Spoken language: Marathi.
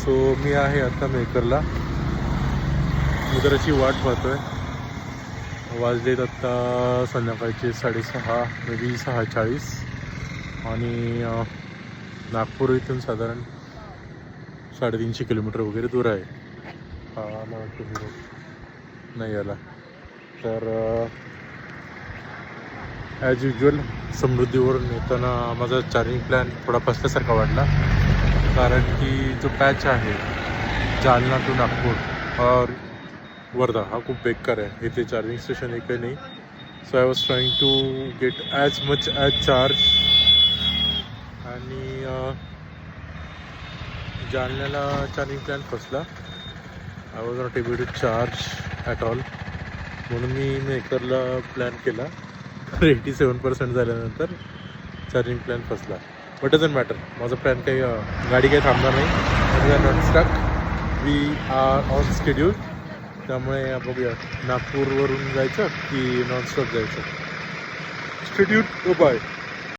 सो मी आहे आता मेकरला. मित्राची वाट पाहतोय. वाजलेत आत्ता संध्याकाळचे 6:30 मे बी 6:40 आणि नागपूर इथून साधारण 350 किलोमीटर वगैरे दूर आहे. हा मला नाही आला तर ॲज युजल समृद्धीवरून येताना माझा चार्जिंग प्लॅन थोडा फसल्यासारखा वाटला, कारण की जो पॅच आहे जालना टू नागपूर और वर्धा हा खूप बेकार आहे. इथे चार्जिंग स्टेशन एकही नाही. So I was trying to get as much as charge आणि जालन्याला चार्जिंग प्लॅन फसला. I was not able to charge at all. म्हणून मी मेकरला प्लॅन केला. 87% झाल्यानंतर चार्जिंग प्लॅन फसला. But doesn't matter. माझा प्लॅन काही गाडी काही थांबणार नाही. We are not stuck. We are on schedule. त्यामुळे बघूया नागपूरवरून जायचं की नॉनस्टॉप जायचं. स्टेड्यूल. बाय.